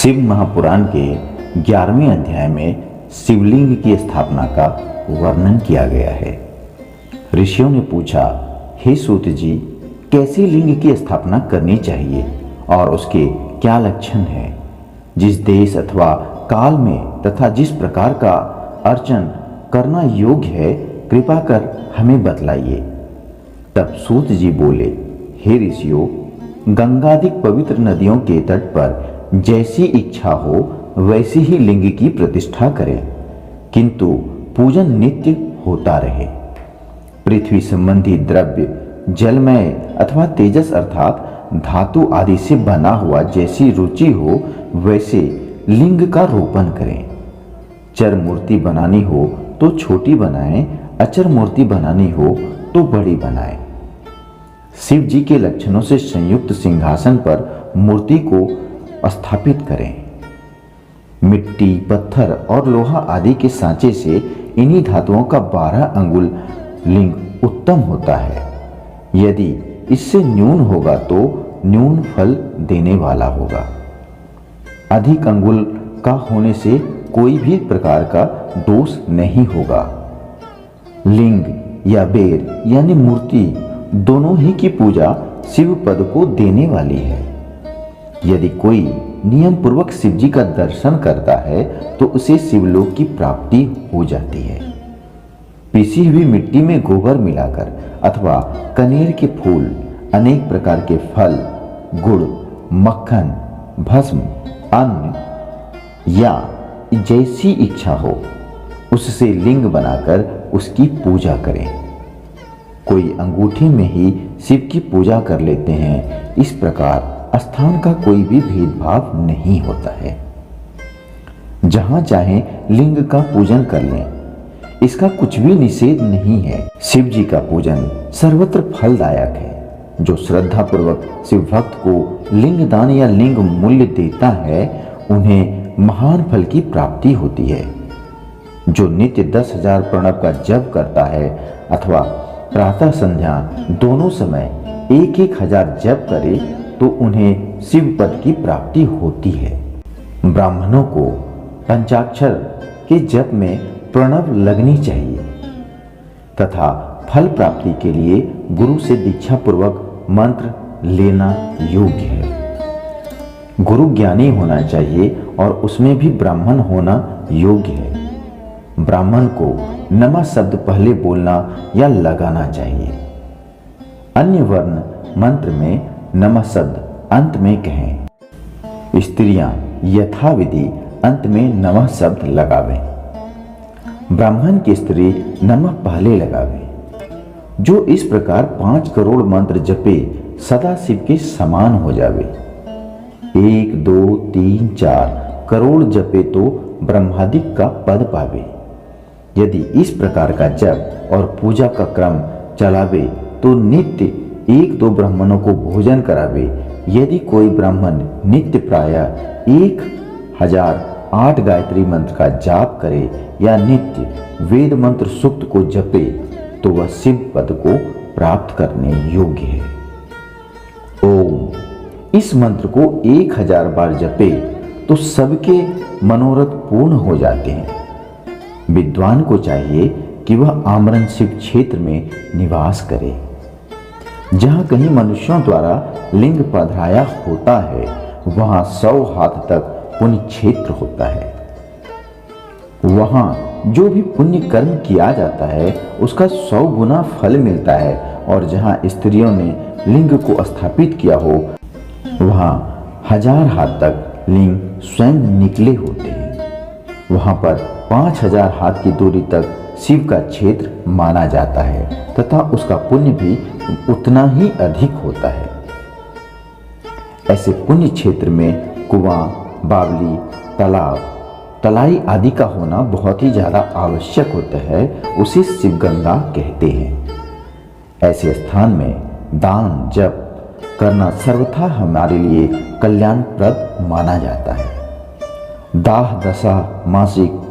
शिव महापुराण के 11वें अध्याय में शिवलिंग की स्थापना का वर्णन किया गया है। ऋषियों ने पूछा, हे सूत जी, कैसी लिंग की स्थापना करनी चाहिए और उसके क्या लक्षण हैं? जिस देश अथवा काल में तथा जिस प्रकार का अर्चन करना योग्य है, कृपा कर हमें बतलाइए। तब सूत जी बोले, हे ऋषियों, गंगादिक पवित्र नदियों के तट पर जैसी इच्छा हो वैसी ही लिंग की प्रतिष्ठा करें, किंतु पूजन नित्य होता रहे। पृथ्वी संबंधी द्रव्य जलमय अथवा तेजस अर्थात धातु आदि से बना हुआ जैसी रुचि हो वैसे लिंग का रोपण करें। चर मूर्ति बनानी हो तो छोटी बनाएं, अचर मूर्ति बनानी हो तो बड़ी बनाएं। शिव जी के लक्षणों से संयुक्त सिंहासन पर मूर्ति को स्थापित करें। मिट्टी, पत्थर और लोहा आदि के सांचे से इन्हीं धातुओं का 12 अंगुल लिंग उत्तम होता है। यदि इससे न्यून होगा तो न्यून फल देने वाला होगा। अधिक अंगुल का होने से कोई भी प्रकार का दोष नहीं होगा। लिंग या बेर यानी मूर्ति दोनों ही की पूजा शिव पद को देने वाली है। यदि कोई नियम पूर्वक शिव जी का दर्शन करता है तो उसे शिवलोक की प्राप्ति हो जाती है। पीसी हुई मिट्टी में गोबर मिलाकर अथवा कनेर के फूल, अनेक प्रकार के फल, गुड़, मक्खन, भस्म, अन्न या जैसी इच्छा हो उससे लिंग बनाकर उसकी पूजा करें। कोई अंगूठी में ही शिव की पूजा कर लेते हैं। इस प्रकार स्थान का कोई भी भेदभाव नहीं होता है। जहां चाहें लिंग का पूजन कर लें, इसका कुछ भी निषेध नहीं है। शिव जी का पूजन सर्वत्र फलदायक है। जो श्रद्धा पूर्वक शिव भक्त को लिंग दान या लिंग मूल्य देता है उन्हें महान फल की प्राप्ति होती है। जो नित्य 10,000 प्रणव का जप करता है अथवा प्रातः संध्या दोनों समय 1,000 जप करे तो उन्हें शिव पद की प्राप्ति होती है। ब्राह्मणों को पंचाक्षर के जप में प्रणव लगनी चाहिए तथा फल प्राप्ति के लिए गुरु से दीक्षा पूर्वक मंत्र लेना योग्य है। गुरु ज्ञानी होना चाहिए और उसमें भी ब्राह्मण होना योग्य है। ब्राह्मण को नमः शब्द पहले बोलना या लगाना चाहिए। अन्य वर्ण मंत्र में नमः शब्द अंत में कहें। स्त्रियां यथाविधि अंत में नमः शब्द लगावें। ब्राह्मण की स्त्री नमः पहले लगावे। जो इस प्रकार 5 करोड़ मंत्र जपे सदा शिव के समान हो जावे। 1, 2, 3, 4 करोड़ जपे तो ब्रह्मादिक का पद पावे। यदि इस प्रकार का जप और पूजा का क्रम चलावे तो नित्य 1-2 ब्राह्मणों को भोजन करावे। यदि कोई ब्राह्मण नित्य प्रायः 1008 गायत्री मंत्र का जाप करे या नित्य वेद मंत्र सूक्त को जपे तो वह शिव पद को प्राप्त करने योग्य है। ओम इस मंत्र को 1000 बार जपे तो सबके मनोरथ पूर्ण हो जाते हैं। विद्वान को चाहिए कि वह आमरण शिव क्षेत्र में निवास करे। जहां कहीं मनुष्यों द्वारा लिंग पधराया होता है वहां 100 हाथ तक पुण्य क्षेत्र होता है। वहां जो भी पुण्य कर्म किया जाता है उसका 100 गुना फल मिलता है। और जहां स्त्रियों ने लिंग को स्थापित किया हो वहां 1000 हाथ तक लिंग स्वयं निकले होते हैं। वहां पर 5000 हाथ की दूरी तक शिव का क्षेत्र माना जाता है तथा उसका पुण्य भी उतना ही अधिक होता है। ऐसे पुण्य क्षेत्र में कुआं, बावली, तालाब, तलाई आदि का होना बहुत ही ज्यादा आवश्यक होता है। उसे शिवगंगा कहते हैं। ऐसे स्थान में दान जप करना सर्वथा हमारे लिए कल्याणप्रद माना जाता है। दाह दशा, मासिक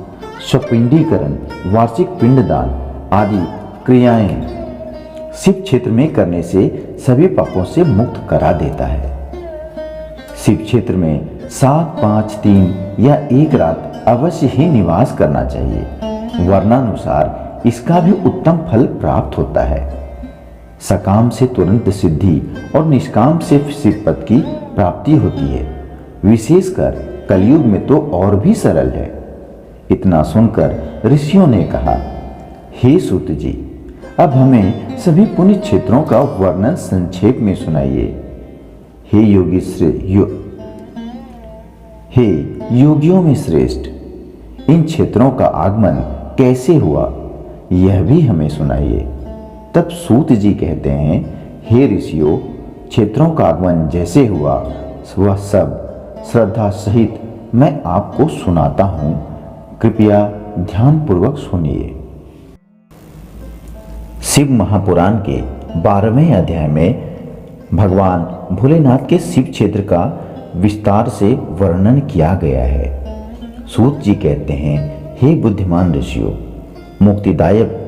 स्वपिंडीकरण, वार्षिक पिंडदान आदि क्रियाएं शिव क्षेत्र में करने से सभी पापों से मुक्त करा देता है। शिव क्षेत्र में 7, 5, 3 या 1 रात अवश्य ही निवास करना चाहिए। वर्णानुसार इसका भी उत्तम फल प्राप्त होता है। सकाम से तुरंत सिद्धि और निष्काम से शिवपद की प्राप्ति होती है। विशेषकर कलयुग में तो और भी सरल है। इतना सुनकर ऋषियों ने कहा, हे सूत जी, अब हमें सभी पुण्य क्षेत्रों का वर्णन संक्षेप में सुनाइए। हे योगियों में श्रेष्ठ, इन क्षेत्रों का आगमन कैसे हुआ, यह भी हमें सुनाइए। तब सूत जी कहते हैं, हे ऋषियों, क्षेत्रों का आगमन जैसे हुआ वह सब श्रद्धा सहित मैं आपको सुनाता हूं, कृपया ध्यान पूर्वक सुनिए। शिव महापुराण के 12वें अध्याय में भगवान भोलेनाथ के शिव क्षेत्र का विस्तार से वर्णन किया गया है। सूत जी कहते हैं, हे बुद्धिमान ऋषियों, मुक्तिदायक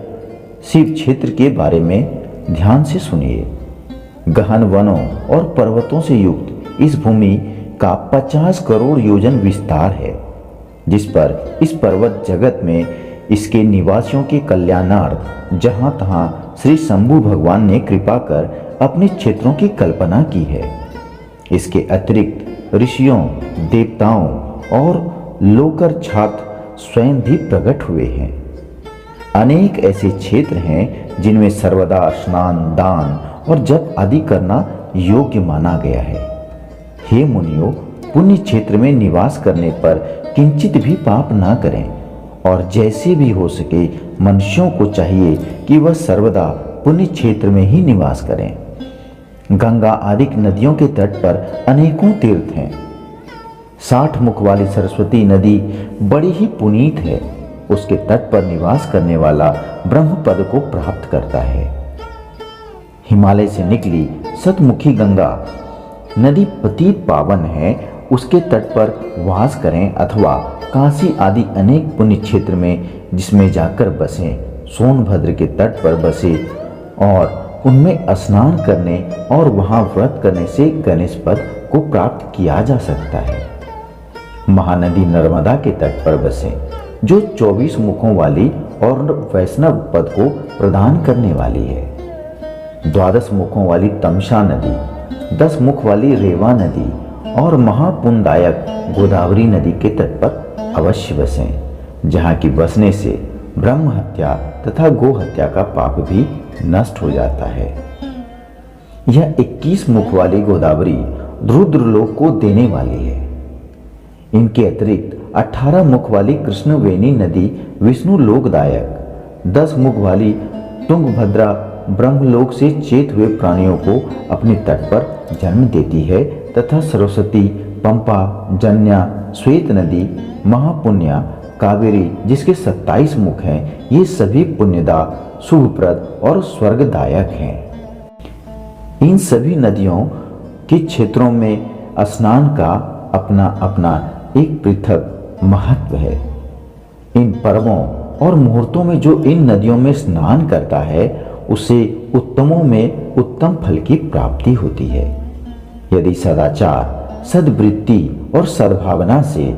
शिव क्षेत्र के बारे में ध्यान से सुनिए। गहन वनों और पर्वतों से युक्त इस भूमि का 50 करोड़ योजन विस्तार है, जिस पर इस पर्वत जगत में इसके निवासियों के कल्याणार्थ जहां तहां श्री शंभु भगवान ने कृपा कर अपने क्षेत्रों की कल्पना की है। इसके अतिरिक्त ऋषियों, देवताओं और लोकर छात्र स्वयं भी प्रकट हुए हैं। अनेक ऐसे क्षेत्र हैं जिनमें सर्वदा स्नान, दान और जप आदि करना योग्य माना गया है। हे मुनियों, पुण्य क्षेत्र में निवास करने पर किंचित भी पाप ना करें और जैसे भी हो सके मनुष्यों को चाहिए कि वह सर्वदा पुण्य क्षेत्र में ही निवास करें। गंगा आदि नदियों के तट पर अनेकों तीर्थ हैं। 60 मुख वाली सरस्वती नदी बड़ी ही पुनीत है। उसके तट पर निवास करने वाला ब्रह्म पद को प्राप्त करता है। हिमालय से निकली सतमुखी गंगा नदी पतित पावन है। उसके तट पर वास करें अथवा काशी आदि अनेक पुण्य क्षेत्र में जिसमें जाकर बसे, सोनभद्र के तट पर बसे और उनमें स्नान करने और वहां व्रत करने से गणेश पद को प्राप्त किया जा सकता है। महानदी नर्मदा के तट पर बसे, जो 24 मुखों वाली और वैष्णव पद को प्रदान करने वाली है। 12 मुखों वाली तमसा नदी, 10 मुख वाली रेवा नदी और महापुण्यदायक गोदावरी नदी के तट पर अवश्य बसें, जहाँ की बसने से ब्रह्म हत्या तथा गो हत्या का पाप भी नष्ट हो जाता है। यह 21 मुख वाली गोदावरी रुद्रलोक को देने वाली है। इनके अतिरिक्त 18 मुख वाली कृष्णवेणी नदी विष्णु लोकदायक, 10 मुख वाली तुंगभद्रा ब्रह्मलोक से चेत हुए प्राणियों को अपने तट पर जन्म देती है तथा सरस्वती, पंपा, जन्या, श्वेत नदी, महापुण्या, कावेरी जिसके 27 मुख हैं, ये सभी पुण्यदा, शुभप्रद और स्वर्गदायक हैं। इन सभी नदियों के क्षेत्रों में स्नान का अपना अपना एक पृथक महत्व है। इन पर्वों और मुहूर्तों में जो इन नदियों में स्नान करता है उसे उत्तमों में उत्तम फल की प्राप्ति होती है। यदि सदाचार, सद्वृत्ति और सद्भावना से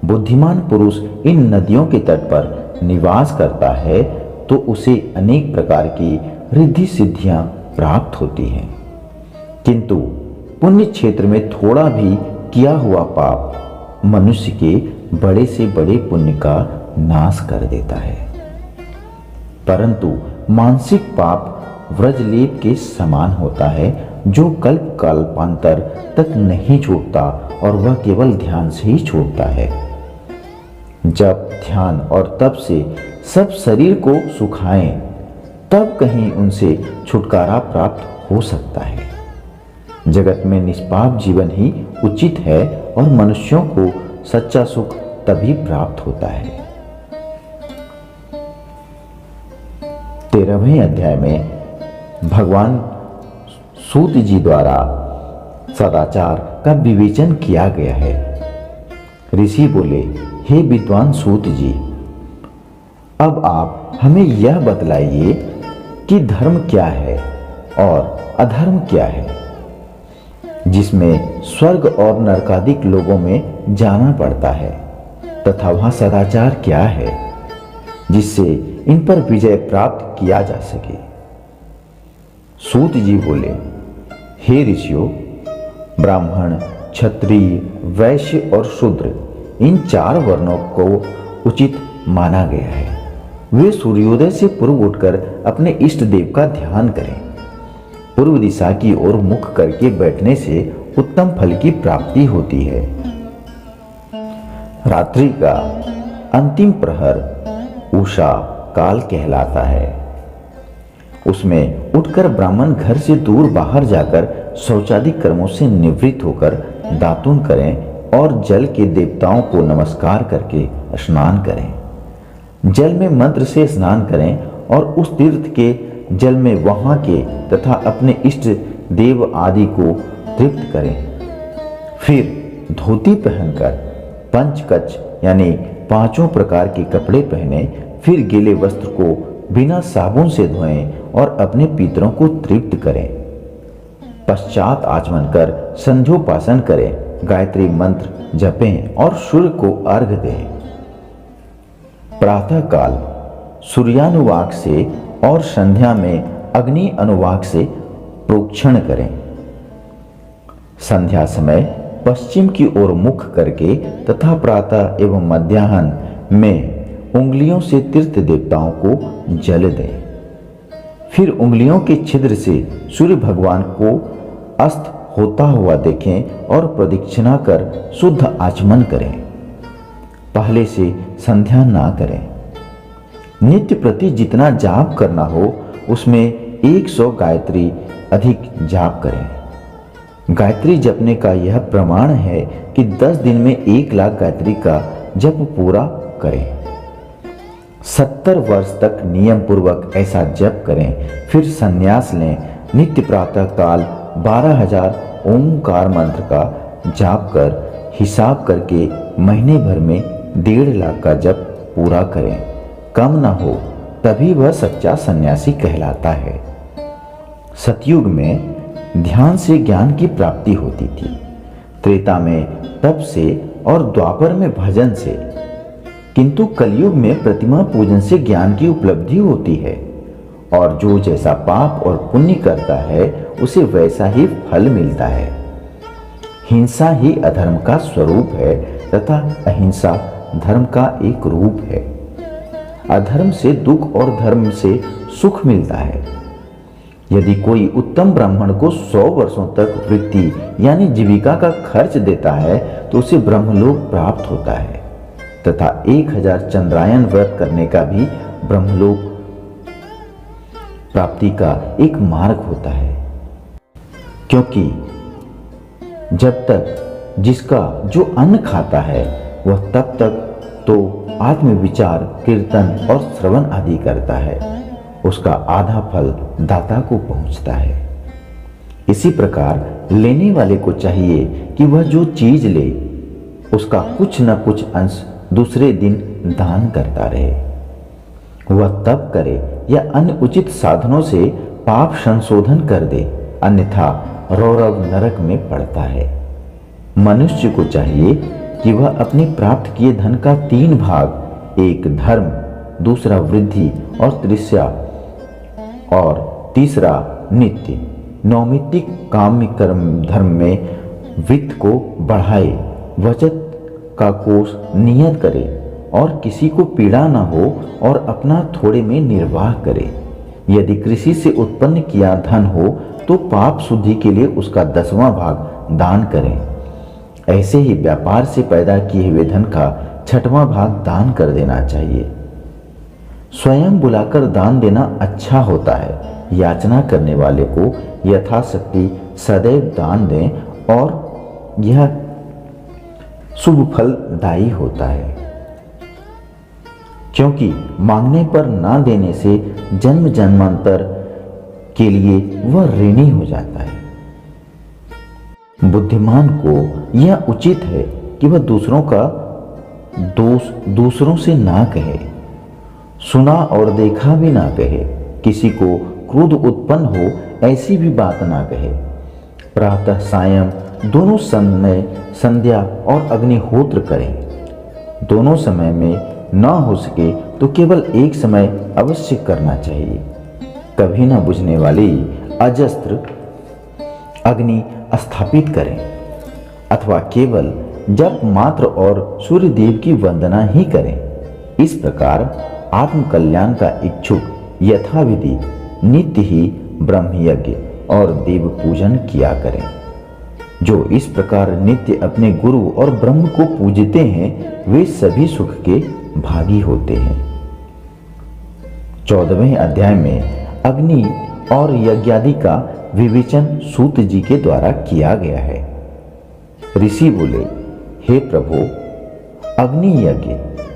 बुद्धिमान पुरुष इन नदियों के तट पर निवास करता है तो उसे अनेक प्रकार की रिद्धि सिद्धियां प्राप्त होती हैं। किंतु पुण्य क्षेत्र में थोड़ा भी किया हुआ पाप मनुष्य के बड़े से बड़े पुण्य का नाश कर देता है। परंतु मानसिक पाप व्रजलेप के समान होता है, जो कल्प कल्पांतर तक नहीं छूटता और वह केवल ध्यान से ही छूटता है। जब ध्यान और तप से सब शरीर को सुखाएं, तब कहीं उनसे छुटकारा प्राप्त हो सकता है। जगत में निष्पाप जीवन ही उचित है और मनुष्यों को सच्चा सुख तभी प्राप्त होता है। 13वें अध्याय में भगवान सूत जी द्वारा सदाचार का विवेचन किया गया है। ऋषि बोले, हे विद्वान सूत जी, अब आप हमें यह बतलाइए कि धर्म क्या है और अधर्म क्या है। जिसमें स्वर्ग और नरकादिक लोगों में जाना पड़ता है, तथा वहां सदाचार क्या है जिससे इन पर विजय प्राप्त किया जा सके। सूत जी बोले, हे ऋषियों, ब्राह्मण, क्षत्रिय, वैश्य और शूद्र, इन 4 वर्णों को उचित माना गया है। वे सूर्योदय से पूर्व उठकर अपने इष्ट देव का ध्यान करें। पूर्व दिशा की ओर मुख करके बैठने से उत्तम फल की प्राप्ति होती है। रात्रि का अंतिम प्रहर उषा काल कहलाता है। उसमें उठकर ब्राह्मण घर से दूर बाहर जाकर शौचादि कर्मों से निवृत्त होकर दातुन करें और जल के देवताओं को नमस्कार करके स्नान करें। जल में मंत्र से स्नान करें और उस तीर्थ के जल में वहां के तथा अपने इष्ट देव आदि को तृप्त करें। फिर धोती पहनकर पंचकच यानी 5 प्रकार के कपड़े पहने, फिर गीले वस्त्र को बिना साबुन से धोएं और अपने पितरों को तृप्त करें। पश्चात आचमन कर संध्योपासन करें, गायत्री मंत्र जपें और सूर्य को अर्घ्य दें। प्रातः काल सूर्यानुवाक से और संध्या में अग्नि अनुवाक से प्रोक्षण करें। संध्या समय पश्चिम की ओर मुख करके तथा प्रातः एवं मध्याह्न में उंगलियों से तीर्थ देवताओं को जल दें। फिर उंगलियों के छिद्र से सूर्य भगवान को अस्त होता हुआ देखें और प्रदक्षिणा कर शुद्ध आचमन करें। पहले से संध्या ना करें। नित्य प्रति जितना जाप करना हो उसमें 100 गायत्री अधिक जाप करें। गायत्री जपने का यह प्रमाण है कि 10 दिन में 1 लाख गायत्री का जप पूरा करें। 70 वर्ष तक नियम पूर्वक ऐसा जप करें। फिर संन्यास लें। नित्य प्रातः काल 12,000 ओंकार मंत्र का जाप कर हिसाब करके महीने भर में 1.5 लाख का जप पूरा करें। कम न हो तभी वह सच्चा सन्यासी कहलाता है। सतयुग में ध्यान से ज्ञान की प्राप्ति होती थी, त्रेता में तप से और द्वापर में भजन से, किंतु कलयुग में प्रतिमा पूजन से ज्ञान की उपलब्धि होती है और जो जैसा पाप और पुण्य करता है उसे वैसा ही फल मिलता है। हिंसा ही अधर्म का स्वरूप है तथा अहिंसा धर्म का एक रूप है। अधर्म से दुख और धर्म से सुख मिलता है। यदि कोई उत्तम ब्राह्मण को 100 वर्षों तक वृत्ति यानी जीविका का खर्च देता है तो उसे ब्रह्मलोक प्राप्त होता है तथा 1000 चंद्रायन व्रत करने का भी ब्रह्मलोक प्राप्ति का एक मार्ग होता है। क्योंकि जब तक जिसका जो अन्न खाता है वह तब तक तो आत्मविचार, कीर्तन और श्रवण आदि करता है, उसका आधा फल दाता को पहुंचता है। इसी प्रकार लेने वाले को चाहिए कि वह जो चीज ले उसका कुछ न कुछ अंश दूसरे दिन दान करता रहे। वह तप करे या अन्य उचित साधनों से पाप संशोधन कर दे, अन्यथा रौरव नरक में पड़ता है। मनुष्य को चाहिए कि वह अपने प्राप्त किए धन का 3 भाग, एक धर्म, दूसरा वृद्धि और तृष्या और तीसरा नित्य नौमित्तिक काम्य कर्म धर्म में वित्त को बढ़ाए, बचत का कोष नियत करे और किसी को पीड़ा न हो और अपना थोड़े में निर्वाह करे। यदि कृषि से उत्पन्न किया धन हो तो पाप शुद्धि के लिए उसका 10वां भाग दान करें। ऐसे ही व्यापार से पैदा किए हुए धन का 6वां भाग दान कर देना चाहिए। स्वयं बुलाकर दान देना अच्छा होता है। याचना करने वाले को यथाशक्ति सदैव दान दें और यह शुभ फलदायी होता है, क्योंकि मांगने पर ना देने से जन्म जन्मांतर के लिए वह ऋणी हो जाता है। बुद्धिमान को यह उचित है कि वह दूसरों का दोष दूसरों से ना कहे, सुना और देखा भी ना कहे, किसी को क्रोध उत्पन्न हो ऐसी भी बात ना कहे। प्रातः सायं दोनों समय संध्या और अग्निहोत्र करें। दोनों समय में न हो सके तो केवल एक समय अवश्य करना चाहिए। कभी न बुझने वाली अजस्त्र अग्नि स्थापित करें अथवा केवल जप मात्र और सूर्य देव की वंदना ही करें। इस प्रकार आत्म कल्याण का इच्छुक यथाविधि नित्य ही ब्रह्म यज्ञ और देव पूजन किया करें। जो इस प्रकार नित्य अपने गुरु और ब्रह्म को पूजते हैं वे सभी सुख के भागी होते हैं। 14वें अध्याय में अग्नि और यज्ञादि का विवेचन सूत जी के द्वारा किया गया है। ऋषि बोले, हे प्रभु, अग्नि यज्ञ,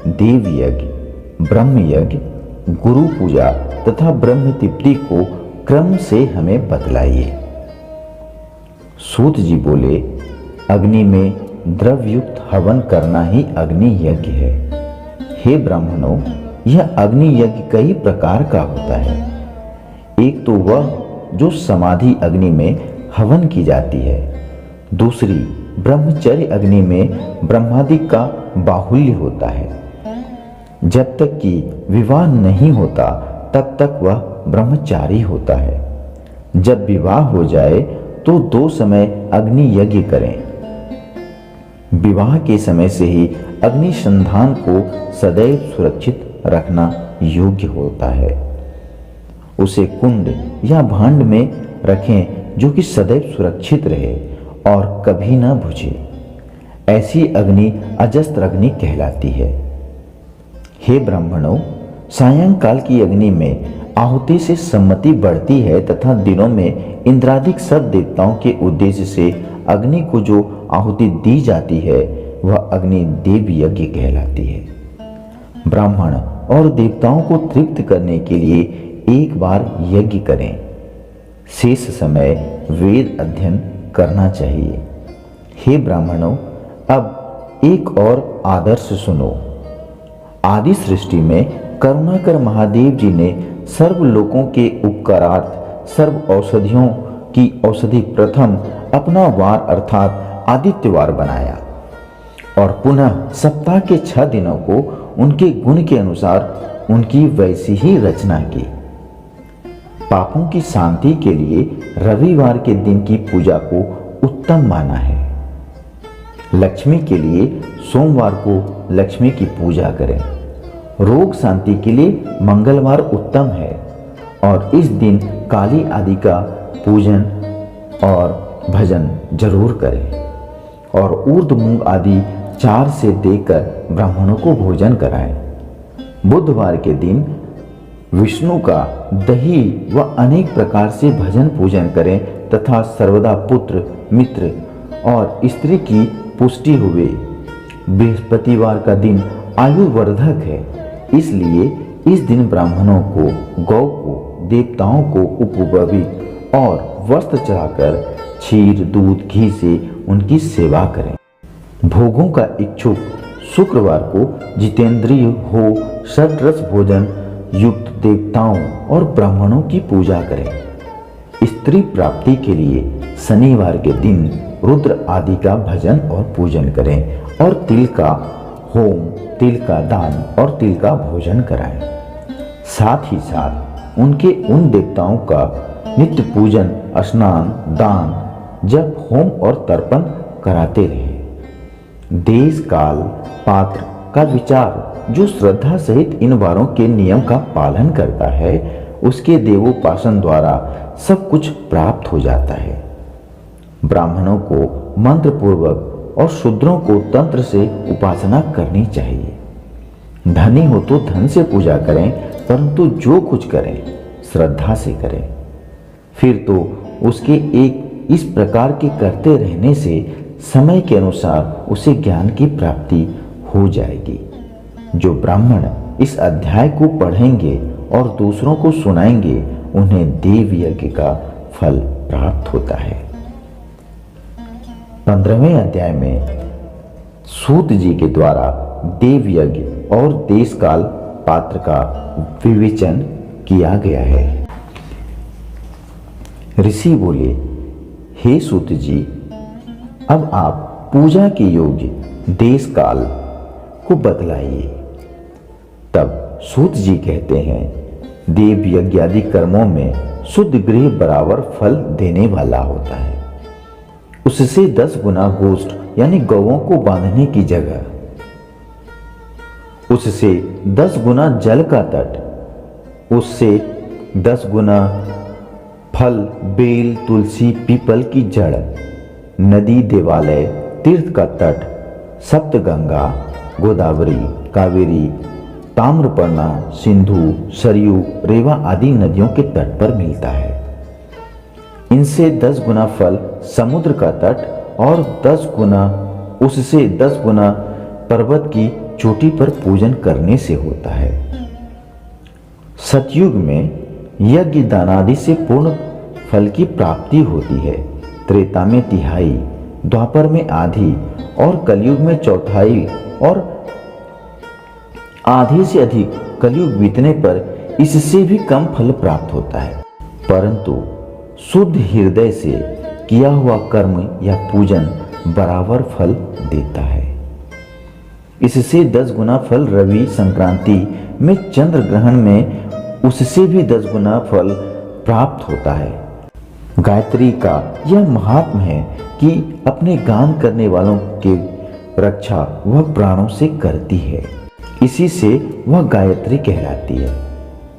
देव यज्ञ, ब्रह्म यज्ञ, गुरु पूजा तथा ब्रह्म तृप्ति को क्रम से हमें बतलाइए। सूत जी बोले, अग्नि में द्रवयुक्त हवन करना ही अग्नि यज्ञ है। हे ब्राह्मणों, यह अग्नि यज्ञ कई प्रकार का होता है। एक तो वह जो समाधि अग्नि में हवन की जाती है, दूसरी ब्रह्मचर्य अग्नि में ब्रह्मादि का बाहुल्य होता है। जब तक कि विवाह नहीं होता तब तक वह ब्रह्मचारी होता है। जब विवाह हो जाए तो 2 समय अग्नि यज्ञ करें। विवाह के समय से ही अग्नि संधान को सदैव सुरक्षित रखना योग्य होता है। उसे कुंड या भांड में रखें जो कि सदैव सुरक्षित रहे और कभी न बुझे। ऐसी अग्नि अजस्त्र अग्नि कहलाती है। हे ब्राह्मणों, सायंकाल की अग्नि में आहुति से सम्मति बढ़ती है तथा दिनों में इंद्रादिक सब देवताओं के उद्देश्य से अग्नि को जो आहुति दी जाती है वह अग्नि देव यज्ञ कहलाती है। ब्राह्मण और देवताओं को तृप्त करने के लिए एक बार यज्ञ करें। शेष समय वेद अध्ययन करना चाहिए। हे ब्राह्मणों, अब एक और आदर्श सुनो। आदि सृष्टि में करुणाकर महादेव जी ने सर्व लोकों के उपकारार्थ सर्व औषधियों की औषधि प्रथम अपना वार अर्थात आदित्यवार बनाया और पुनः सप्ताह के 6 दिनों को उनके गुण के अनुसार उनकी वैसी ही रचना की। पापों की शांति के लिए रविवार के दिन की पूजा को उत्तम माना है। लक्ष्मी के लिए सोमवार को लक्ष्मी की पूजा करें। रोग शांति के लिए मंगलवार उत्तम है और इस दिन काली आदि का पूजन और भजन जरूर करें और उर्द मूंग आदि 4 से देकर ब्राह्मणों को भोजन कराएं। बुधवार के दिन विष्णु का दही व अनेक प्रकार से भजन पूजन करें तथा सर्वदा पुत्र मित्र और स्त्री की पुष्टि हुए। बृहस्पतिवार का दिन आयुवर्धक है, इसलिए इस दिन ब्राह्मणों को गौ को देवताओं को उपवीत और वस्त्र चढ़ाकर क्षीर दूध घी से उनकी सेवा करें। भोगों का इच्छुक शुक्रवार को जितेंद्रिय हो षड्रस भोजन युक्त देवताओं और ब्राह्मणों की पूजा करें। स्त्री प्राप्ति के लिए शनिवार के दिन रुद्र आदि का भजन और पूजन करें और तिल का होम, तिल का दान और तिल का भोजन कराएं। साथ ही साथ उनके उन देवताओं का नित्य पूजन, स्नान, दान, जप, होम और तर्पण कराते रहे। देश काल पात्र का विचार जो श्रद्धा सहित इन वारों के नियम का पालन करता है उसके देवोपासन द्वारा सब कुछ प्राप्त हो जाता है। ब्राह्मणों को मंत्र पूर्वक और शूद्रों को तंत्र से उपासना करनी चाहिए। धनी हो तो धन से पूजा करें, परंतु जो कुछ करें श्रद्धा से करें। फिर तो उसके एक इस प्रकार के करते रहने से समय के अनुसार उसे ज्ञान की प्राप्ति हो जाएगी। जो ब्राह्मण इस अध्याय को पढ़ेंगे और दूसरों को सुनाएंगे उन्हें देव यज्ञ का फल प्राप्त होता है। 15वें अध्याय में सूत जी के द्वारा देव यज्ञ और देश काल पात्र का विवेचन किया गया है। ऋषि बोले, हे सूत जी, अब आप पूजा के योग्य देश काल को बतलाइए। तब सूत जी कहते हैं, देव यज्ञ आदि कर्मों में शुद्ध गृह बराबर फल देने वाला होता है। उससे 10 गुना गोष्ठ यानी गौओं को बांधने की जगह, उससे 10 गुना जल का तट, उससे 10 गुना फल बेल तुलसी पीपल की जड़, नदी देवालय तीर्थ का तट, सप्तगंगा गोदावरी कावेरी ताम्रपर्णा सिंधु सरयू रेवा आदि नदियों के तट पर मिलता है। इनसे 10 गुना फल समुद्र का तट और 10 गुना उससे 10 गुना पर्वत की चोटी पर पूजन करने से होता है। सतयुग में यज्ञ दानादि से पूर्ण फल की प्राप्ति होती है। त्रेता में तिहाई, द्वापर में आधी और कलयुग में चौथाई और आधे से अधिक कलयुग बीतने पर इससे भी कम फल प्राप्त होता है। परंतु शुद्ध हृदय से किया हुआ कर्म या पूजन बराबर फल देता है। इससे 10 गुना फल रवि संक्रांति में चंद्र ग्रहण में उससे भी 10 गुना फल प्राप्त होता है। गायत्री का यह महात्म है कि अपने गान करने वालों के रक्षा वह प्राणों से करती है, इसी से वह गायत्री कहलाती है।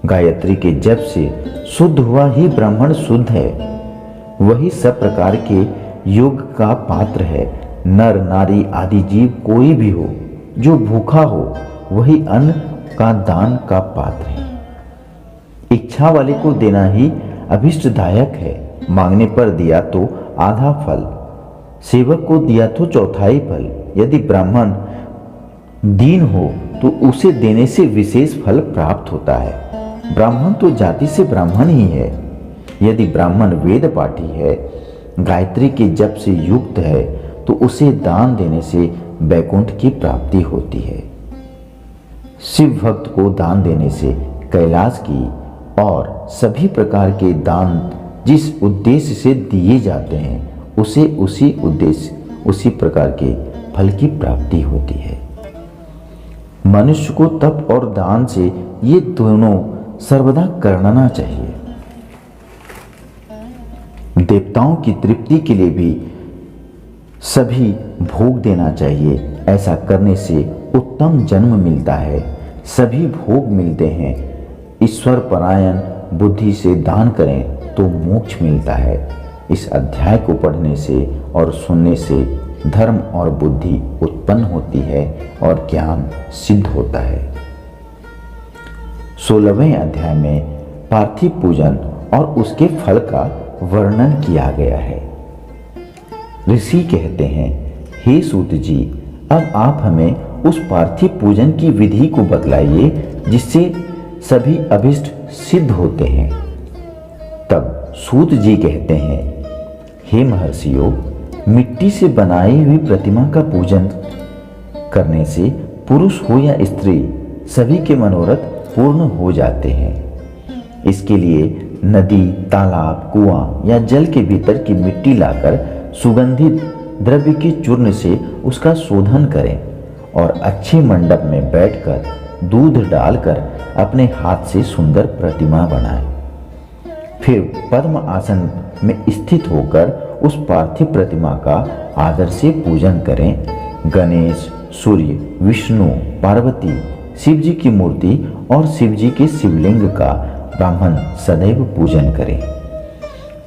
गायत्री के जप से शुद्ध हुआ ही ब्राह्मण शुद्ध है। वही सब प्रकार के योग का पात्र है। नर नारी आदि जीव कोई भी हो जो भूखा हो वही अन्न का दान का पात्र है। इच्छा वाले को देना ही अभिष्टदायक है। मांगने पर दिया तो आधा फल, सेवक को दिया तो चौथाई फल। यदि ब्राह्मण दीन हो तो उसे देने से विशेष फल प्राप्त होता है। ब्राह्मण तो जाति से ब्राह्मण ही है। यदि ब्राह्मण वेद पाठी है, गायत्री के जप से युक्त है, तो उसे दान देने से वैकुंठ की प्राप्ति होती है। शिव भक्त को दान देने से कैलाश की और सभी प्रकार के दान जिस उद्देश्य से दिए जाते हैं उसे उसी प्रकार के फल की प्राप्ति होती है। मनुष्य को तप और दान से ये दोनों सर्वदा करना चाहिए। देवताओं की तृप्ति के लिए भी सभी भोग देना चाहिए। ऐसा करने से उत्तम जन्म मिलता है, सभी भोग मिलते हैं। ईश्वर परायण बुद्धि से दान करें तो मोक्ष मिलता है। इस अध्याय को पढ़ने से और सुनने से धर्म और बुद्धि उत्पन्न होती है और ज्ञान सिद्ध होता है। 16वें अध्याय में पार्थिव पूजन और उसके फल का वर्णन किया गया है। ऋषि कहते हैं, हे सूत जी, अब आप हमें उस पार्थिव पूजन की विधि को बतलाइए जिससे सभी अभिष्ट सिद्ध होते हैं। तब सूत जी कहते हैं, हे महर्षियों, मिट्टी से बनाई हुई प्रतिमा का पूजन करने से पुरुष हो या स्त्री सभी के मनोरथ पूर्ण हो जाते हैं। इसके लिए नदी, तालाब, कुआं या जल के भीतर की मिट्टी लाकर सुगंधित द्रव्य के चूर्ण से उसका शोधन करें और अच्छे मंडप में बैठकर दूध डालकर अपने हाथ से सुंदर प्रतिमा बनाएं। फिर पद्म आसन में स्थित होकर उस पार्थिव प्रतिमा का आदर से पूजन करें। गणेश, सूर्य, विष्णु, पार्वती, शिव जी की मूर्ति और शिव जी के शिवलिंग का ब्राह्मण सदैव पूजन करें।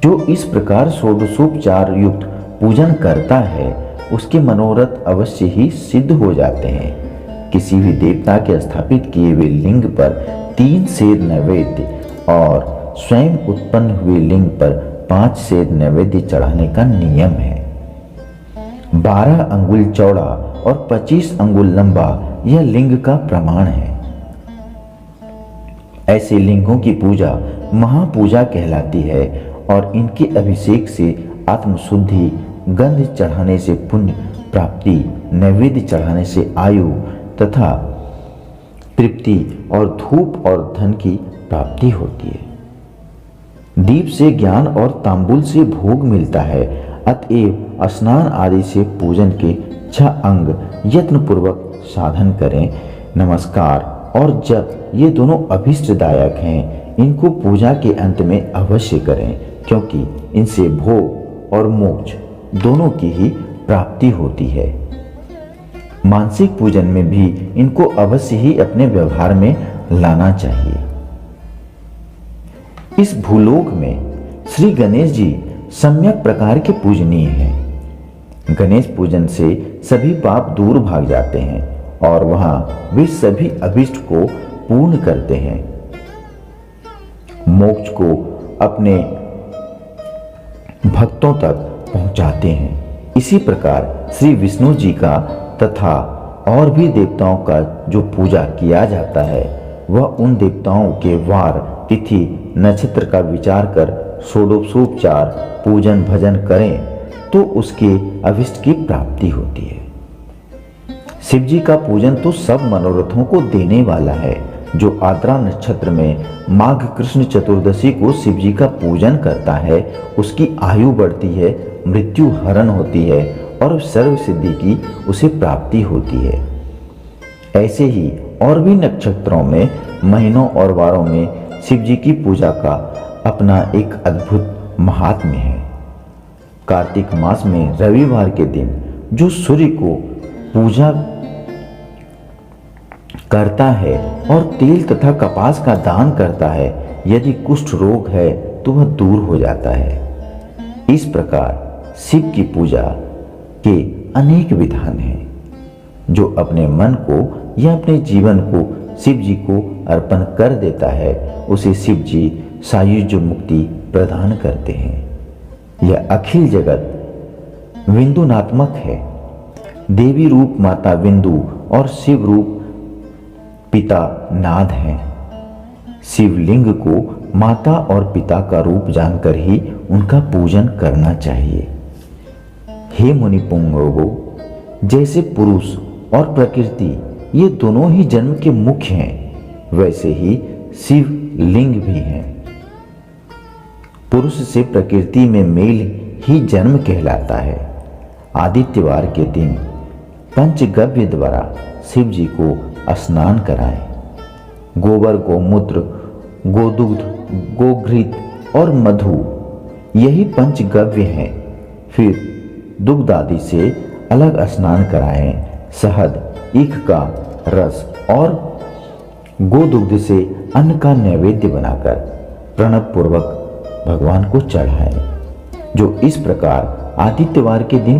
जो इस प्रकार षोडशोपचार युक्त पूजन करता है उसके मनोरथ अवश्य ही सिद्ध हो जाते हैं। किसी भी देवता के स्थापित किए हुए लिंग पर 3 सेर नैवेद्य और स्वयं उत्पन्न हुए लिंग पर 5 सेर नैवेद्य चढ़ाने का नियम है। 12 अंगुल चौड़ा और 25 अंगुल लंबा यह लिंग का प्रमाण है। ऐसे लिंगों की पूजा महापूजा कहलाती है और इनके अभिषेक से आत्मशुद्धि, गंध चढ़ाने से पुण्य प्राप्ति, नैवेद्य चढ़ाने से आयु तथा तृप्ति और धूप और धन की प्राप्ति होती है। दीप से ज्ञान और तांबुल से भोग मिलता है। अतएव स्नान आदि से पूजन के 6 अंग यत्न पूर्वक साधन करें। नमस्कार और जप ये दोनों अभिष्टदायक हैं। इनको पूजा के अंत में अवश्य करें, क्योंकि इनसे भोग और मोक्ष दोनों की ही प्राप्ति होती है। मानसिक पूजन में भी इनको अवश्य ही अपने व्यवहार में लाना चाहिए। इस भूलोक में श्री गणेश जी सम्यक प्रकार के पूजनीय हैं। गणेश पूजन से सभी पाप दूर भाग जाते हैं और वहां वे सभी अभिष्ट को पूर्ण करते हैं, मोक्ष को अपने भक्तों तक पहुंचाते हैं। इसी प्रकार श्री विष्णु जी का तथा और भी देवताओं का जो पूजा किया जाता है, वह उन देवताओं के वार, तिथि, नक्षत्र का विचार कर षोडशोपचार पूजन भजन करें तो उसके अभिष्ट की प्राप्ति होती है। शिव जी का पूजन तो सब मनोरथों को देने वाला है। जो आद्रा नक्षत्र में माघ कृष्ण चतुर्दशी को शिव जी का पूजन करता है, उसकी आयु बढ़ती है, मृत्यु हरण होती है और सर्व सिद्धि की उसे प्राप्ति होती है। ऐसे ही और भी नक्षत्रों में, महीनों और वारों में शिव जी की पूजा का अपना एक अद्भुत महात्म्य है। कार्तिक मास में रविवार के दिन जो सूर्य को पूजा करता है और तेल तथा कपास का दान करता है, यदि कुष्ठ रोग है तो वह दूर हो जाता है। इस प्रकार शिव की पूजा के अनेक विधान हैं। जो अपने मन को या अपने जीवन को शिव जी को अर्पण कर देता है, उसे शिव जी सायुज्य मुक्ति प्रदान करते हैं। यह अखिल जगत विंदुनात्मक है। देवी रूप माता विंदु और शिव रूप पिता नाद हैं। शिवलिंग को माता और पिता का रूप जानकर ही उनका पूजन करना चाहिए। हे मुनि पुंगवो, जैसे पुरुष और प्रकृति ये दोनों ही जन्म के मुख्य हैं, वैसे ही शिवलिंग भी हैं। पुरुष से प्रकृति में मेल ही जन्म कहलाता है। आदित्यवार के दिन पंचगव्य द्वारा शिव जी को स्नान कराएं। गोबर, गोमूत्र, गोदुग्ध, गोघृत और मधु यही पंचगव्य हैं। फिर दुग्ध आदि से अलग स्नान कराएं। शहद, ईख का रस और गोदुग्ध से अन्न का नैवेद्य बनाकर प्रणव पूर्वक भगवान को चढ़ाएं। जो इस प्रकार आदित्यवार के दिन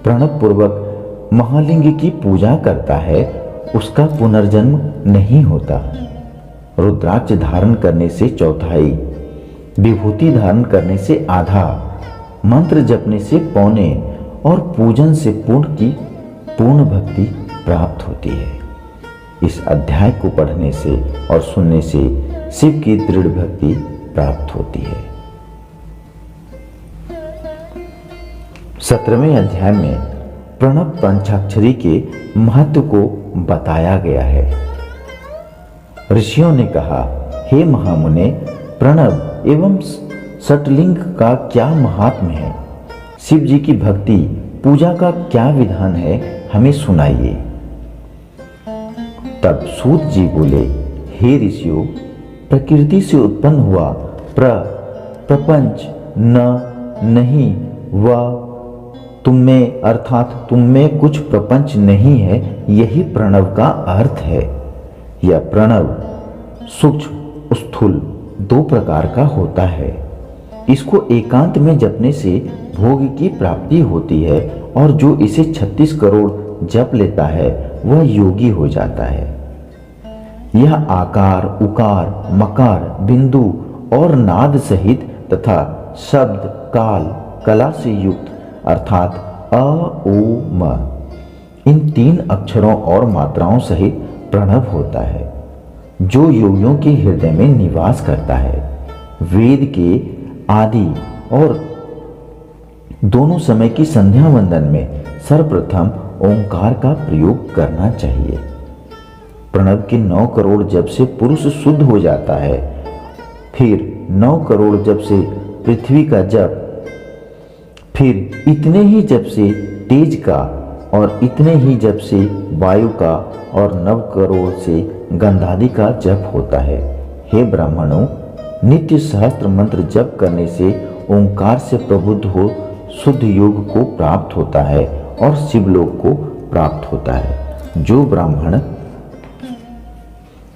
प्रणव पूर्वक महालिंग की पूजा करता है, उसका पुनर्जन्म नहीं होता। रुद्राक्ष धारण करने से चौथाई, विभूति धारण करने से आधा, मंत्र जपने से पौने और पूजन से पूर्ण की पूर्ण भक्ति प्राप्त होती है। इस अध्याय को पढ़ने से और सुनने से शिव की दृढ़ भक्ति प्राप्त होती है। 17वें अध्याय में प्रणव पंचाक्षरी के महत्व को बताया गया है। ऋषियों ने कहा, हे महामुने, प्रणव एवं षटलिंग का क्या महात्म्य है? शिव जी की भक्ति पूजा का क्या विधान है, हमें सुनाइए। तब सूत जी बोले, हे ऋषियों, प्रकृति से उत्पन्न हुआ प्रपंच नहीं व तुम में अर्थात तुम में कुछ प्रपंच नहीं है, यही प्रणव का अर्थ है। यह प्रणव सूक्ष्म स्थूल दो प्रकार का होता है। इसको एकांत में जपने से भोग की प्राप्ति होती है और जो इसे 36 करोड़ जप लेता है वह योगी हो जाता है। यह आकार, उकार, मकार, बिंदु और नाद सहित तथा शब्द, काल, कला से युक्त अर्थात अ, उ, म इन 3 अक्षरों और मात्राओं सहित प्रणव होता है, जो योगियों के हृदय में निवास करता है। वेद के आदि और दोनों समय की संध्या वंदन में सर्वप्रथम ओंकार का प्रयोग करना चाहिए। प्रणव के 9 करोड़ जप से पुरुष शुद्ध हो जाता है। फिर 9 करोड़ जप से पृथ्वी का जप, फिर इतने ही जप से तेज का और इतने ही जप से वायु का और 9 करोड़ से गंधादि का जप होता है। हे ब्राह्मणों, नित्य सहस्त्र मंत्र जप करने से ओंकार से प्रबुद्ध हो शुद्ध योग को प्राप्त होता है और शिवलोक को प्राप्त होता है। जो ब्राह्मण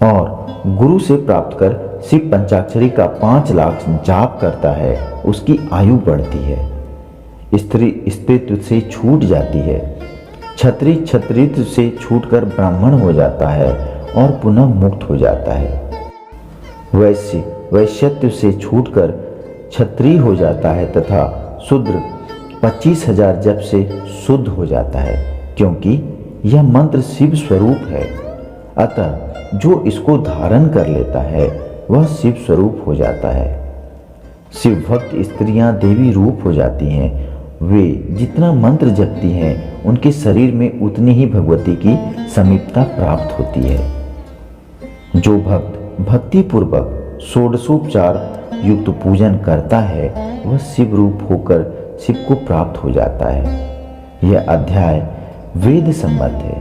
और गुरु से प्राप्त कर शिव पंचाक्षरी का 5 लाख जाप करता है, उसकी आयु बढ़ती है, स्त्री स्त्रीत्व से छूट जाती है, क्षत्रिय क्षत्रित्व से छूटकर ब्राह्मण हो जाता है और पुनः मुक्त हो जाता है, वैश्य वैश्यत्व से छूटकर क्षत्रिय हो जाता है तथा शूद्र 25,000 जप से शुद्ध हो जाता है, क्योंकि यह मंत्र शिव स्वरूप है। अतः जो इसको धारण कर लेता है वह शिव स्वरूप हो जाता है। शिव भक्त स्त्रियां देवी रूप हो जाती हैं। वे जितना मंत्र जपती हैं उनके शरीर में उतनी ही भगवती की समीपता प्राप्त होती है। जो भक्त भक्ति पूर्वक षोडशोपचार युक्त पूजन करता है वह शिव रूप होकर शिव को प्राप्त हो जाता है। यह अध्याय वेद संबद्ध है।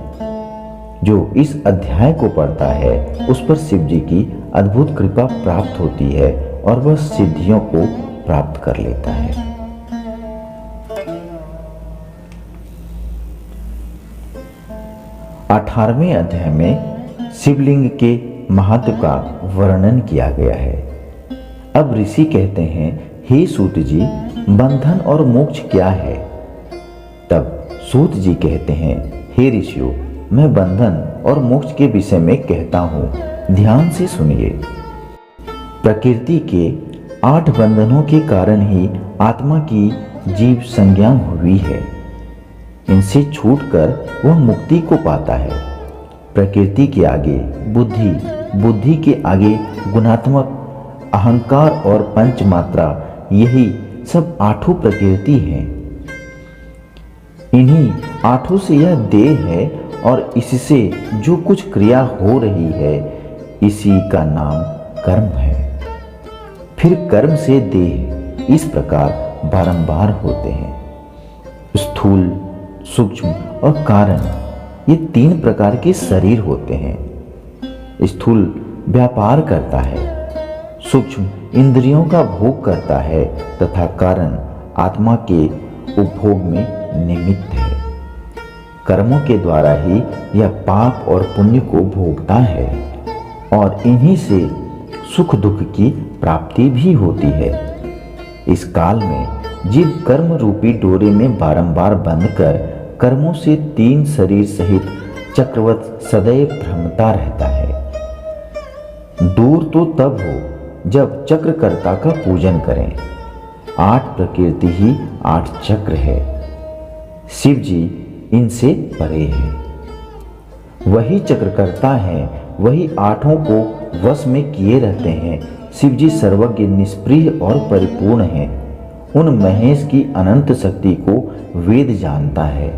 जो इस अध्याय को पढ़ता है उस पर शिव जी की अद्भुत कृपा प्राप्त होती है और वह सिद्धियों को प्राप्त कर लेता है। 18वें अध्याय में शिवलिंग के महत्व का वर्णन किया गया है। अब ऋषि कहते हैं, हे सूत जी, बंधन और मोक्ष क्या है? तब सूत जी कहते हैं, हे ऋषियों, मैं बंधन और मोक्ष के विषय में कहता हूँ, ध्यान से सुनिए। प्रकृति के 8 बंधनों के कारण ही आत्मा की जीव संज्ञा हुई है। इनसे छूटकर वह मुक्ति को पाता है। प्रकृति के आगे बुद्धि, बुद्धि के आगे गुणात्मक अहंकार और पंच मात्रा, यही सब 8 प्रकृति हैं। इन्हीं 8 से यह देह है और इससे जो कुछ क्रिया हो रही है इसी का नाम कर्म है। फिर कर्म से देह इस प्रकार बारंबार होते हैं। स्थूल, सूक्ष्म और कारण, ये 3 प्रकार के शरीर होते हैं। स्थूल व्यापार करता है, सूक्ष्म इंद्रियों का भोग करता है तथा कारण आत्मा के उपभोग में निमित्त है। कर्मों के द्वारा ही यह पाप और पुण्य को भोगता है और इन्हीं से सुख दुख की प्राप्ति भी होती है। इस काल में जीव कर्म रूपी डोरे में बारंबार बंध कर कर्मों से 3 शरीर सहित चक्रवत सदैव भ्रमता रहता है। दूर तो तब हो जब चक्रकर्ता का पूजन करें। 8 प्रकृति ही 8 चक्र है। शिव जी इनसे परे हैं। वही चक्रकर्ता है, वही 8 को वश में किए रहते हैं। शिव जी सर्वज्ञ, निष्प्रिय और परिपूर्ण हैं। उन महेश की अनंत शक्ति को वेद जानता है।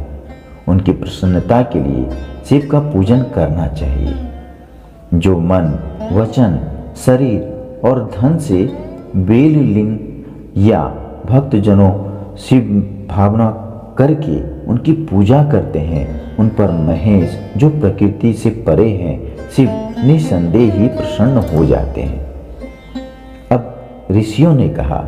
उनकी प्रसन्नता के लिए शिव का पूजन करना चाहिए। जो मन, वचन, शरीर और धन से बेल लिंग या भक्तजनों शिव भावना करके उनकी पूजा करते हैं, उन पर महेश जो प्रकृति से परे हैं शिव निसंदेह ही प्रसन्न हो जाते हैं। अब ऋषियों ने कहा,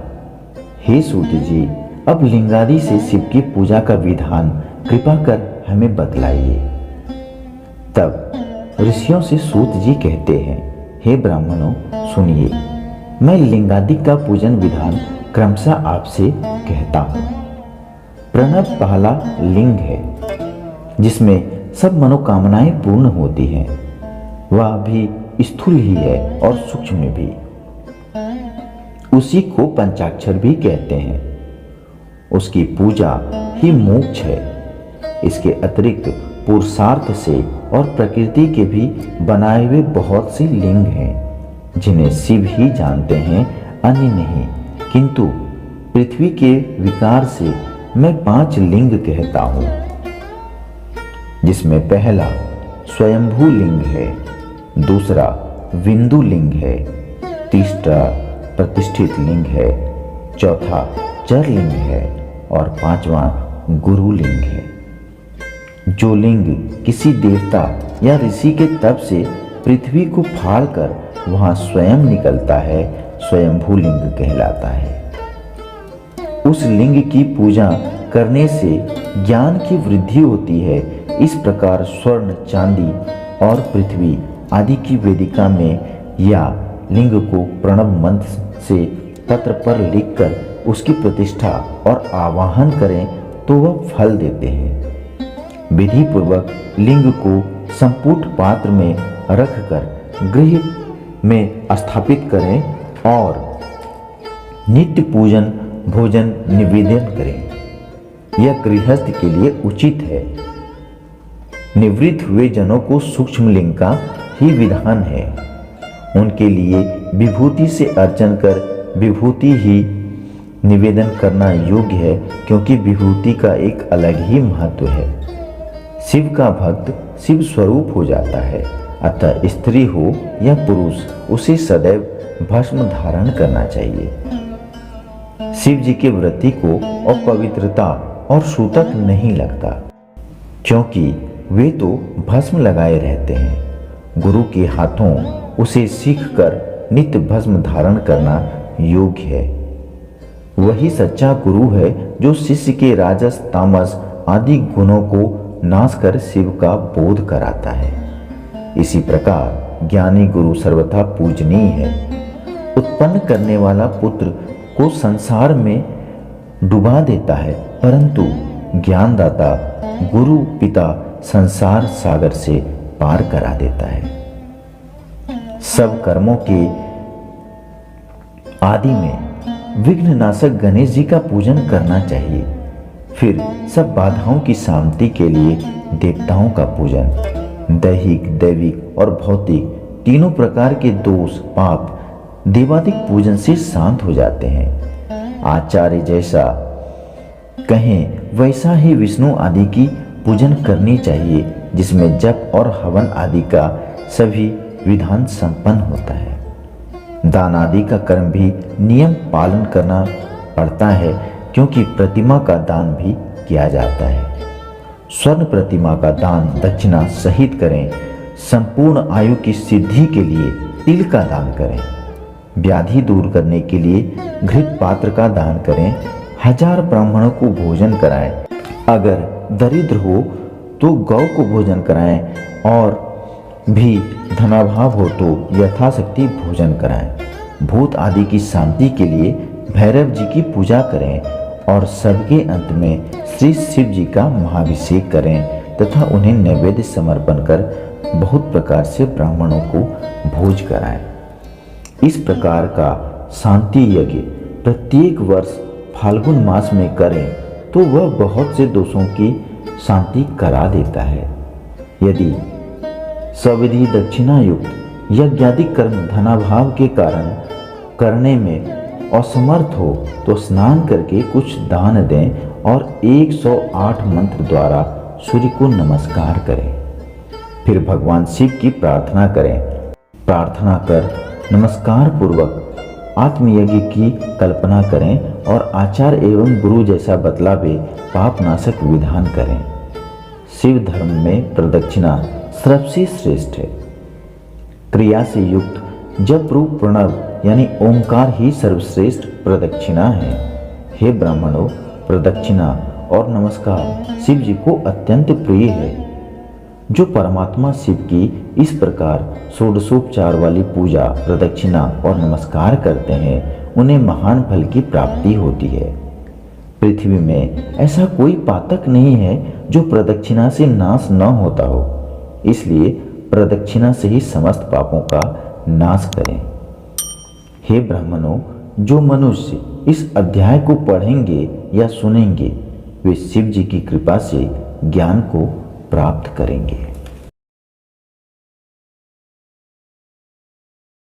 हे सूत जी, अब लिंगादि से शिव की पूजा का विधान कृपा कर हमें बतलाइए। तब ऋषियों से सूत जी कहते हैं, हे ब्राह्मणों सुनिए, मैं लिंगादि का पूजन विधान क्रमशः आपसे कहता हूँ। प्रणव पहला लिंग है जिसमें सब मनोकामनाएं पूर्ण होती हैं। वह भी स्थूल ही है और सूक्ष्म भी। उसी को पंचाक्षर भी कहते हैं। उसकी पूजा ही मोक्ष है। इसके अतिरिक्त पुरुषार्थ से और प्रकृति के भी बनाए हुए बहुत से लिंग हैं जिन्हें शिव ही जानते हैं, अन्य नहीं। किंतु पृथ्वी के विकार से मैं 5 लिंग कहता हूं, जिसमें पहला स्वयंभू लिंग है, दूसरा विंदु लिंग है, तीसरा प्रतिष्ठित लिंग है, चौथा चर लिंग है और 5वां गुरु लिंग है। जो लिंग किसी देवता या ऋषि के तप से पृथ्वी को फाड़कर वहां स्वयं निकलता है, स्वयंभू लिंग कहलाता है। उस लिंग की पूजा करने से ज्ञान की वृद्धि होती है। इस प्रकार स्वर्ण, चांदी और पृथ्वी आदि की वेदिका में या लिंग को प्रणव मंत्र से पत्र पर लिखकर उसकी प्रतिष्ठा और आवाहन करें तो वह फल देते हैं। विधि पूर्वक लिंग को संपुट पात्र में रखकर गृह में स्थापित करें और नित्य पूजन भोजन निवेदन करें। यह गृहस्थ के लिए उचित है। निवृत्त हुए जनों को सूक्ष्म लिंग का ही विधान है। उनके लिए विभूति से अर्चन कर विभूति ही निवेदन करना योग्य है, क्योंकि विभूति का एक अलग ही महत्व है। शिव का भक्त शिव स्वरूप हो जाता है, अतः स्त्री हो या पुरुष उसे सदैव भस्म धारण करना चाहिए। शिव जी के व्रती को अपवित्रता और सूतक नहीं लगता, क्योंकि वे तो भस्म लगाए रहते हैं। गुरु के हाथों उसे सीखकर नित्य भस्म धारण करना योग्य है। वही सच्चा गुरु है जो शिष्य के राजस तामस आदि गुणों को नाश कर शिव का बोध कराता है। इसी प्रकार ज्ञानी गुरु सर्वथा पूजनीय है। उत्पन्न करने वाला पुत्र को संसार में डुबा देता है, परंतु ज्ञानदाता गुरु पिता संसार सागर से पार करा देता है। सब कर्मों के आदि में विघ्ननाशक गणेश जी का पूजन करना चाहिए। फिर सब बाधाओं की शांति के लिए देवताओं का पूजन। दैहिक, दैविक और भौतिक तीनों प्रकार के दोष पाप देवादिक पूजन से शांत हो जाते हैं। आचार्य जैसा कहें वैसा ही विष्णु आदि की पूजन करनी चाहिए, जिसमें जप और हवन आदि का सभी विधान संपन्न होता है। दान आदि का कर्म भी नियम पालन करना पड़ता है, क्योंकि प्रतिमा का दान भी किया जाता है। स्वर्ण प्रतिमा का दान दक्षिणा सहित करें। संपूर्ण आयु की सिद्धि के लिए तिल का दान करें। व्याधि दूर करने के लिए घृत पात्र का दान करें। 1000 ब्राह्मणों को भोजन कराएं। अगर दरिद्र हो तो गौ को भोजन कराएं, और भी धनाभाव हो तो यथाशक्ति भोजन कराएं। भूत आदि की शांति के लिए भैरव जी की पूजा करें, और सबके अंत में श्री शिव जी का महाभिषेक करें तथा उन्हें नैवेद्य समर्पण कर बहुत प्रकार से ब्राह्मणों को भोज कराएं। इस प्रकार का शांति यज्ञ प्रत्येक वर्ष फाल्गुन मास में करें तो वह बहुत से दोषों की शांति करा देता है। यदि सविधि दक्षिणा युक्त यज्ञादिक कर्म धनाभाव के कारण करने में असमर्थ हो तो स्नान करके कुछ दान दें और 108 मंत्र द्वारा सूर्य को नमस्कार करें। फिर भगवान शिव की प्रार्थना करें। प्रार्थना कर नमस्कार पूर्वक आत्मयज्ञ की कल्पना करें और आचार्य एवं गुरु जैसा बतलावे पाप नाशक विधान करें। शिव धर्म में प्रदक्षिणा सबसे श्रेष्ठ है। क्रिया से युक्त जप रूप प्रणव यानी ओंकार ही सर्वश्रेष्ठ प्रदक्षिणा है। हे ब्राह्मणों, प्रदक्षिणा और नमस्कार शिव जी को अत्यंत प्रिय है। जो परमात्मा शिव की इस प्रकार षोडशोपचार वाली पूजा, प्रदक्षिणा और नमस्कार करते हैं, उन्हें महान फल की प्राप्ति होती है। पृथ्वी में ऐसा कोई पातक नहीं है जो प्रदक्षिणा से नाश न होता हो, इसलिए प्रदक्षिणा से ही समस्त पापों का नाश करें। हे ब्राह्मणों, जो मनुष्य इस अध्याय को पढ़ेंगे या सुनेंगे वे शिव जी की कृपा से ज्ञान को प्राप्त करेंगे।